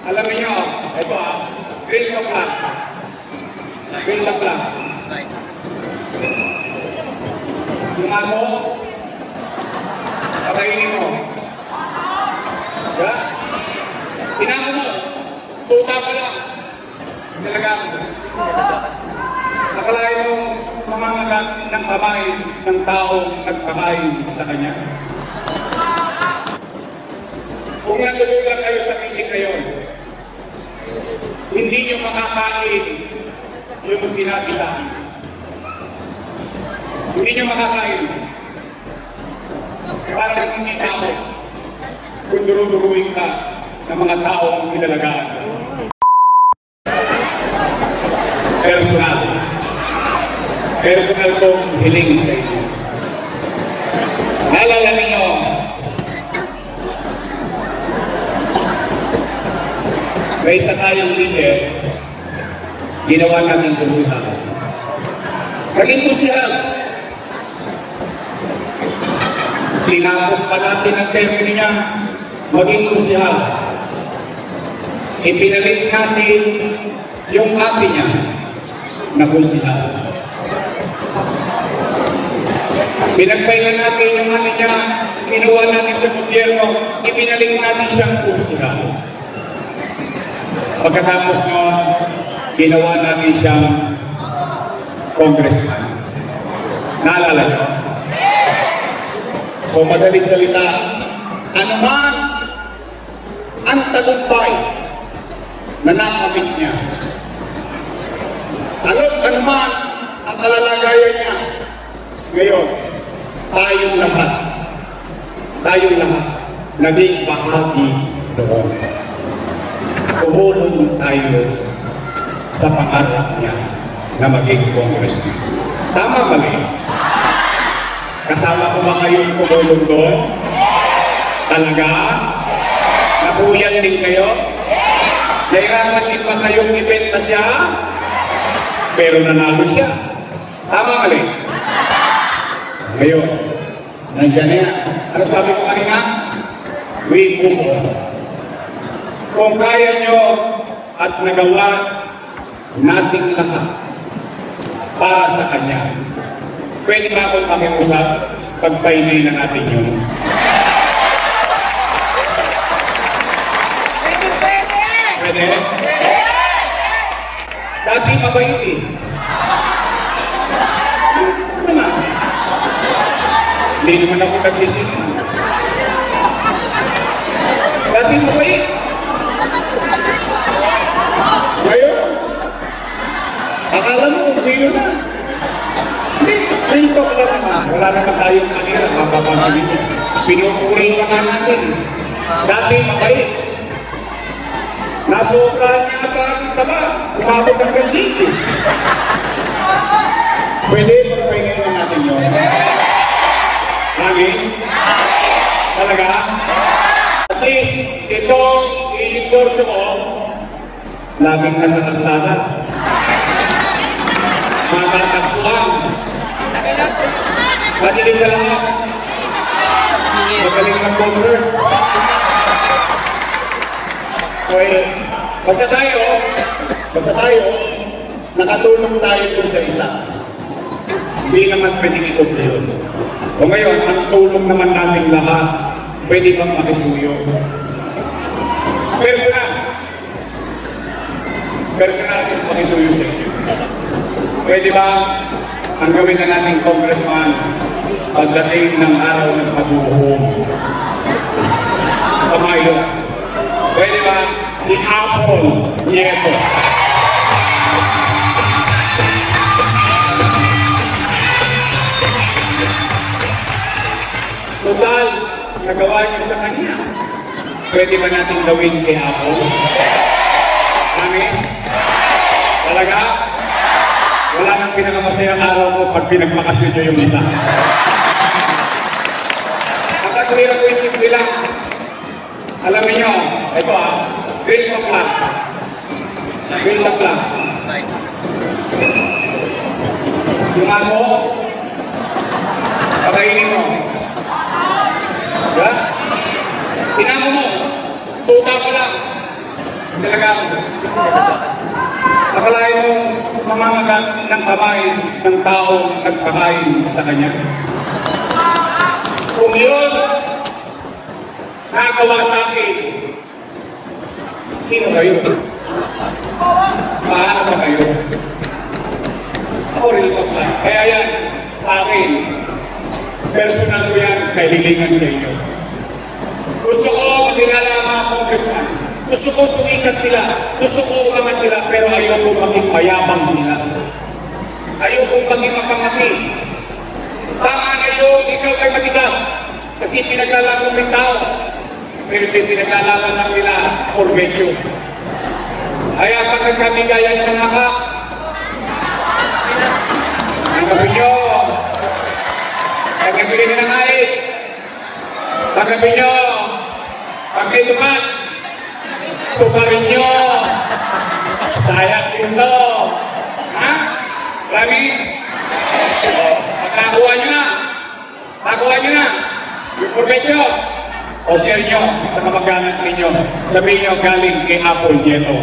Alam niyo, ito grill lock lang. Grill lock lang. Yung aso, patayin mo. Diba? Tinamo mo, puta pa lang. Talagang, nakalayo mong mamangagat ng kamay ng taong nagpakain sa kanya. Kung nalululang kayo sa meeting ngayon, hindi nyo makakain yung sinabi sa akin. Hindi nyo makakain. Parang hindi tao kung duruduruin ka ng mga tao ang ilalagaan. Personal. Personal kong hiling sa inyo. Naalala ninyo, may isa tayong leader, ginawa natin kusihal. Naging kusihal. Tinapos pa natin ang termino niya, maging kusihal. Ipinalit natin yung ate niya na kusihal. Pinagpahinga natin yung ate niya, kinuha natin sa gobyerno, ipinalit natin siyang kusihal. Pagkatapos noon, ginawa natin siyang congressman. Naalala niyo? So madaling salita, ano man ang tagumpay na nakamit niya, ano man ang kalalagayan niya, ngayon, tayong lahat, naging bahagi doon. Tumulong tayo sa pangarap niya na maging congressman. Tama mali? Kasama ko ba kayong tumulong doon? Talaga? Nabuyan din kayo? Nahirapan din ba kayong ibenta siya? Pero nanalo siya. Tama mali? Ngayon, nandiyan na yan. Ano sabi ko kanina? We move on. Kung kaya nyo at nagawa nating lahat para sa Kanya, pwede ba akong makiusap? Pagpahinay na natin yun. Pwede? Dati mabait eh. Hindi naman ako nagsisisi. Dati mabait. Ngayon, akala mo kung sino na. Hindi, real talk lang naman. Wala naman tayong kanila, mapapansin nito. Pinupuri pa nga natin. Dati mabait. Nasobra niya ata ang taba. Umabot ang gandit eh. Pwede magpahingin na natin yun. Nangis? Talaga? At least, itong i-endorse mo, laging nasa kalsada. Matatagpuan. Pagdating sa lahat. Magaling ng concert. Okay. Basta tayo, nakatulong tayo doon sa isa. Hindi naman pwedeng ituloy yun. O ngayon, ang tulong naman natin lahat, pwede bang makisuyo? Personal yung pakisuyo sa inyo. Pwede ba ang gawin na nating congressman pagdating ng araw ng pagbuhong sa Mayo? Pwede ba si Apple Nieto? Total, nagawa niyo sa kanya. Pwede ba natin gawin kay Apple? Amis? Talaga? Wala nang pinakamasayang araw mo pag pinagpakasyon nyo yung isa. Ang katulira ko isip nila, alam niyo, ito grill lock lang. Grill lock lang. Yung aso, patayin mo. Diba? Tinamo mo, puta pa lang. talagang akalain mo mamangagat ng kamay ng taong nagpakain sa kanya. Kung yun nagawa sa akin, sino kayo? Paano ba kayo? Ako rin ko lang. Kaya yan, sa akin, personal ko yan, kahilingan sa inyo. Gusto ko makilala ang mga congressman. Gusto ko sumikat sila. Gusto ko umangat sila, pero ayoko maging mayabang sila. Ayoko maging mapangaki. Tama na yung ikaw ay matigas. Kasi pinaglalaban ng tao. Pero pinaglalaban lang nila or medyo. Kaya pag nagkamigayan ng mga tanggapin nyo. Tanggapin nyo ng AX. Tanggapin nyo. Pag may tumat, tumarin nyo. Sayang yun to. Ha? Promise? Pag nakuha nyo na. Nakuha nyo na. Yung provecho. O share nyo sa kamag-anak ninyo. Sabihin nyo galing kay Apple Nieto.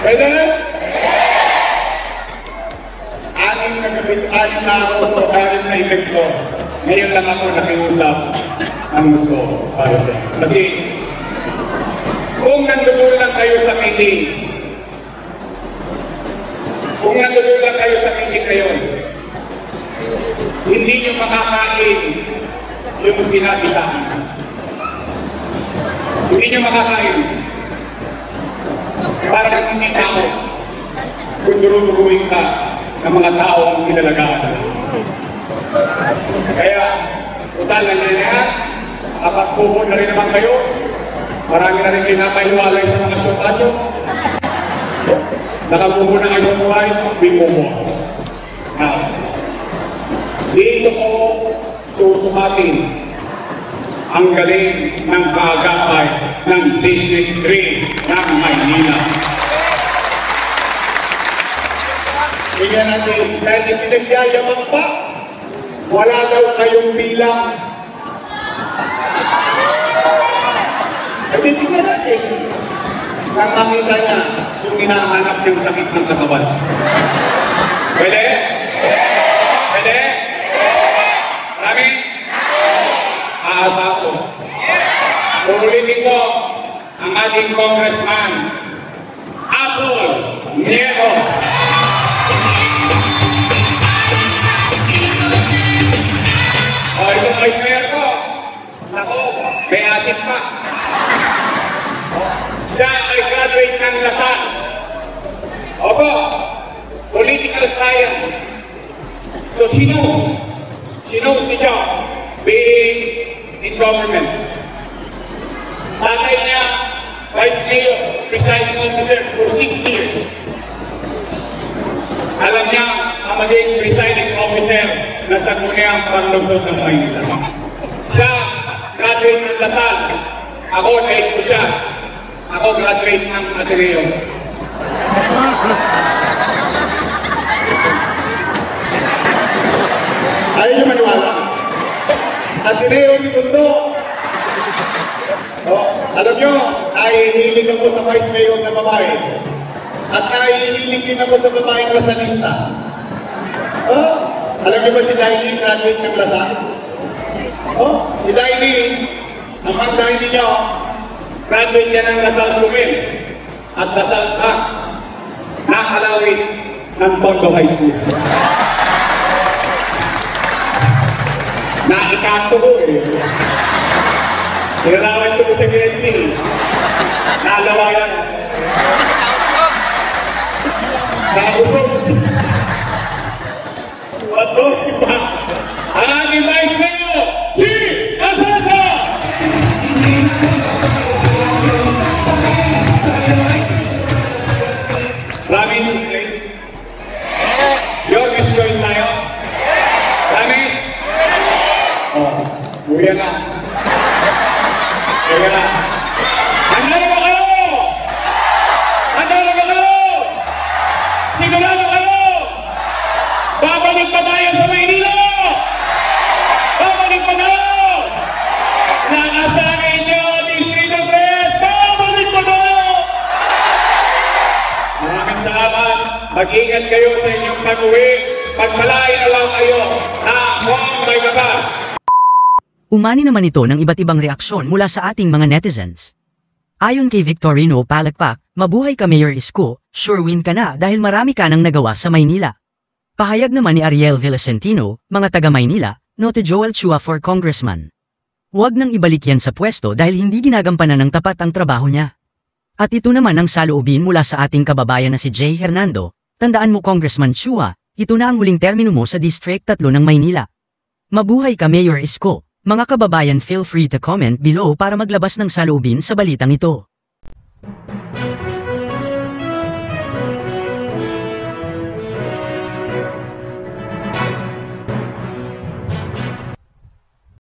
Pwede? Anim na ako, anim na event ko. Ngayon lang ako nakiusap ang gusto para sa inyo. Kasi kung nandun lang kayo sa meeting, kung nandun lang kayo sa meeting ngayon, hindi nyo makakain yung sinabi sa akin. Hindi nyo makakain. Para kang hindi tao kung duruduruin ka ng mga tao ang inalagaan. Kaya, total na yan, kapag kubo na rin naman kayo, marami na rin kayo napahiwalay sa mga syutan nyo. Nakakubo na kayo sa buhay, bimubo. Dito ko susumatin ang galing ng kaagapay ng District 3 ng Maynila. Tingnan natin, dahil ipinagyayabang pa, wala daw kayong bilang. Tingnan natin, nang makita niya yung hinahanap ng sakit ng katawan. Pwede? Pwede? Promise? Aasa ko. Ulitin ko ang ating congressman, Apple Nieto. O, ito vice mayor ko. Nako, may asip pa. Siya ay graduate ng Lasal. Opo, political science. So she knows the job being in government. Tatay niya, Vice Mayor, presiding officer for 6 years. Alam niya ang maging presiding officer na Sangguniang Panlungsod ng Maynila. Siya, graduate ng Lasal. Ako, dahil ko siya. Ako, graduate ng Ateneo. Ayaw niyo maniwala. Ateneo ni Tondo. Alam nyo, nahihilig ako sa Vice Mayor na babae. At nahihilig din ako sa babaeng Lasalista. Alam nyo ba si Daini, graduate ng Lasal? Si Daini, ang Daini nyo, graduate niya ng Lasal Sumil at Lasal nakalawin ng Tondo High School. Naikato ko eh. Kinalawan ko sa grade 3. Nalawayan. Nakabusog. At doon iba, ang ating Vice Mayor, G. Atienza! Promise, Slade? Your Miss Choice tayo? Promise? Uya na. Uya na. Handa na ba kayo? Handa na ba kayo? Sigurado kayo? Babalik pa tayo sa Maynila! Babalik pa tayo! Nakasan Mag-ingat kayo sa inyong pag-uwi. Pagpalain na lang kayo na mukhang may gaba. Umani naman ito ng iba't ibang reaksyon mula sa ating mga netizens. Ayon kay Victorino Palakpak, mabuhay ka Mayor Isko, sure win ka na dahil marami ka nang nagawa sa Maynila. Pahayag naman ni Ariel Villasentino, mga taga Maynila, note Joel Chua for Congressman. Huwag nang ibalik yan sa pwesto dahil hindi ginagampanan ng tapat ang trabaho niya. At ito naman ang saloobin mula sa ating kababayan na si Jay Hernando, tandaan mo Congressman Chua, ito na ang huling termino mo sa District 3 ng Maynila. Mabuhay ka Mayor Isko. Mga kababayan, feel free to comment below para maglabas ng saloobin sa balitang ito.